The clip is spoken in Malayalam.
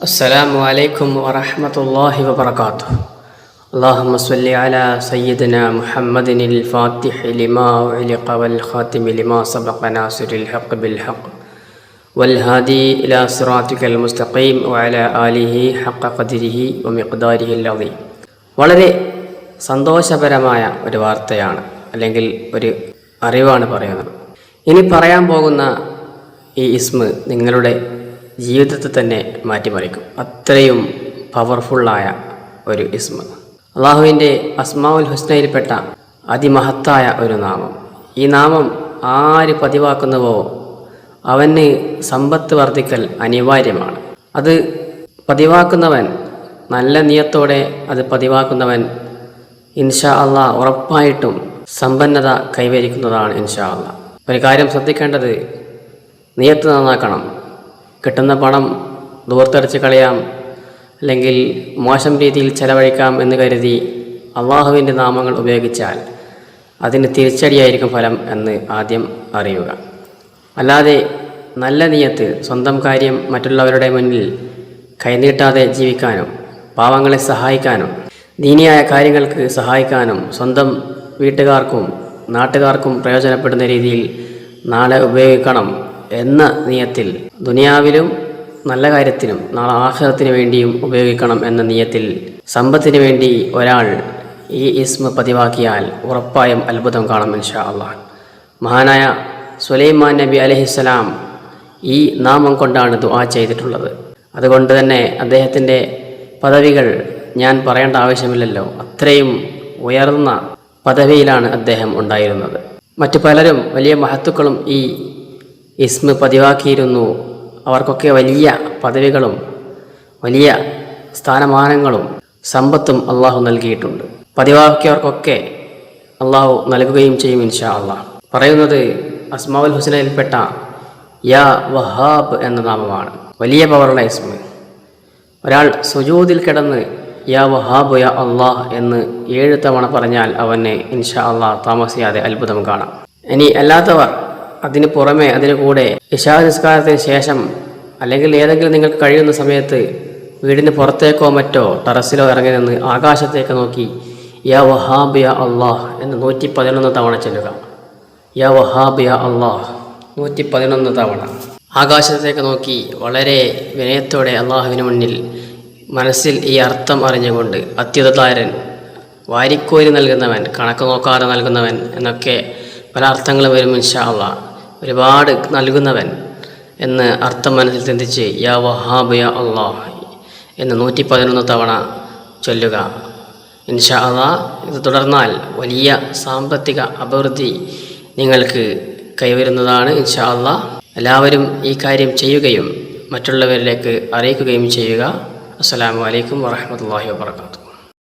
السلام عليكم ورحمة الله وبركاته. اللهم صل على سيدنا محمد الفاتح لما أغلق والخاتم لما سبق ناصر الحق بالحق والهادي إلى صراطك المستقيم وعلى آله حق قدره ومقداره العظيم. വളരെ സന്തോഷപരമായ ഒരു വാർത്തയാണ്, അല്ലെങ്കിൽ ഒരു അറിവാണ് പറയുന്നത്. ഇനി പറയാൻ പോകുന്ന ഈ ഇസ്മ നിങ്ങളുടെ ജീവിതത്തെ തന്നെ മാറ്റിമറിക്കും. അത്രയും പവർഫുള്ളായ ഒരു ഇസ്മ, അള്ളാഹുവിൻ്റെ അസ്മാഉൽ ഹുസ്നയിൽപ്പെട്ട അതിമഹത്തായ ഒരു നാമം. ഈ നാമം ആര് പതിവാക്കുന്നുവോ അവന് സമ്പത്ത് വർദ്ധിക്കൽ അനിവാര്യമാണ്. അത് പതിവാക്കുന്നവൻ, നല്ല നിയത്തോടെ അത് പതിവാക്കുന്നവൻ ഇൻഷാ അള്ളാഹ് ഉറപ്പായിട്ടും സമ്പന്നത കൈവരിക്കുന്നതാണ് ഇൻഷാ അള്ളാഹ്. ഒരു കാര്യം ശ്രദ്ധിക്കേണ്ടത്, നിയത്ത് നന്നാക്കണം. കിട്ടുന്ന പണം ദൂർത്തടിച്ച് കളയാം, അല്ലെങ്കിൽ മോശം രീതിയിൽ ചെലവഴിക്കാം എന്ന് കരുതി അള്ളാഹുവിൻ്റെ നാമങ്ങൾ ഉപയോഗിച്ചാൽ അതിന് തിരിച്ചടിയായിരിക്കും ഫലം എന്ന് ആദ്യം അറിയുക. അല്ലാതെ നല്ല നിയത്ത്, സ്വന്തം കാര്യം മറ്റുള്ളവരുടെ മുന്നിൽ കൈനീട്ടാതെ ജീവിക്കാനും പാവങ്ങളെ സഹായിക്കാനും ദീനിയായ കാര്യങ്ങൾക്ക് സഹായിക്കാനും സ്വന്തം വീട്ടുകാർക്കും നാട്ടുകാർക്കും പ്രയോജനപ്പെടുന്ന രീതിയിൽ നാളെ ഉപയോഗിക്കണം എന്ന നിയത്തിൽ, ദുനിയാവിലും നല്ല കാര്യത്തിനും നാളെ ആഖിറത്തിന് വേണ്ടിയും ഉപയോഗിക്കണം എന്ന നിയത്തിൽ സമ്പത്തിന് വേണ്ടി ഒരാൾ ഈ ഇസ്മ പതിവാക്കിയാൽ ഉറപ്പായും അത്ഭുതം കാണും ഇൻഷാ അള്ളാഹ്. മഹാനായ സുലൈമാൻ നബി അലൈഹിസ്സലാം ഈ നാമം കൊണ്ടാണ് ദുആ ചെയ്തിട്ടുള്ളത്. അതുകൊണ്ട് തന്നെ അദ്ദേഹത്തിൻ്റെ പദവികൾ ഞാൻ പറയേണ്ട ആവശ്യമില്ലല്ലോ. അത്രയും ഉയർന്ന പദവിയിലാണ് അദ്ദേഹം ഉണ്ടായിരുന്നത്. മറ്റു പലരും, വലിയ മഹത്തുക്കളും ഈ ഇസ്മ പതിവാക്കിയിരുന്നു. അവർക്കൊക്കെ വലിയ പദവികളും വലിയ സ്ഥാനമാനങ്ങളും സമ്പത്തും അള്ളാഹു നൽകിയിട്ടുണ്ട്. പതിവാക്കിയവർക്കൊക്കെ അള്ളാഹു നൽകുകയും ചെയ്യും ഇൻഷാ അള്ളാഹ്. പറയുന്നത് അസ്മാഉൽ ഹുസ്നയിൽപ്പെട്ട യാ വഹാബ് എന്ന നാമമാണ്. വലിയ പവറുള്ള ഇസ്മ. ഒരാൾ സുജൂദിൽ കിടന്ന് യാ വഹാബ് യാ അള്ളാഹ് എന്ന് 7 തവണ പറഞ്ഞാൽ അവന് ഇൻഷാ അള്ളാഹ് താമസിയാതെ അത്ഭുതം കാണാം. ഇനി അല്ലാത്തവർ അതിന് പുറമെ, അതിന് കൂടെ ഇശാ നിസ്കാരത്തിന് ശേഷം അല്ലെങ്കിൽ ഏതെങ്കിലും നിങ്ങൾക്ക് കഴിയുന്ന സമയത്ത് വീടിന് പുറത്തേക്കോ മറ്റോ ടെറസിലോ ഇറങ്ങി നിന്ന് ആകാശത്തേക്ക് നോക്കി യാ വഹാബ് യാ അള്ളാഹ് എന്ന് 111 തവണ ചൊല്ലുക. യാ വഹാബ് യാ അള്ളാഹ് 111 തവണ ആകാശത്തേക്ക് നോക്കി വളരെ വിനയത്തോടെ അള്ളാഹുവിന് മുന്നിൽ മനസ്സിൽ ഈ അർത്ഥം അറിഞ്ഞുകൊണ്ട്, അത്യുതതാരൻ, വാരിക്കോരി നൽകുന്നവൻ, കണക്ക് നോക്കാതെ നൽകുന്നവൻ എന്നൊക്കെ പല അർത്ഥങ്ങളും വരും ഇൻഷാ അള്ളാഹ്. ഒരുപാട് നൽകുന്നവൻ എന്ന് അർത്ഥം മനസ്സിൽ ചിന്തിച്ച് യാ വഹാബ് യാ അള്ളാഹ് എന്ന് 111 തവണ ചൊല്ലുക ഇൻഷാ അള്ളാഹ്. ഇത് തുടർന്നാൽ വലിയ സാമ്പത്തിക അഭിവൃദ്ധി നിങ്ങൾക്ക് കൈവരുന്നതാണ് ഇൻഷാ അള്ളാഹ്. എല്ലാവരും ഈ കാര്യം ചെയ്യുകയും മറ്റുള്ളവരിലേക്ക് അറിയിക്കുകയും ചെയ്യുക. അസ്സലാമു അലൈക്കും വറഹ്മത്തുള്ളാഹി വബറകാതുഹു.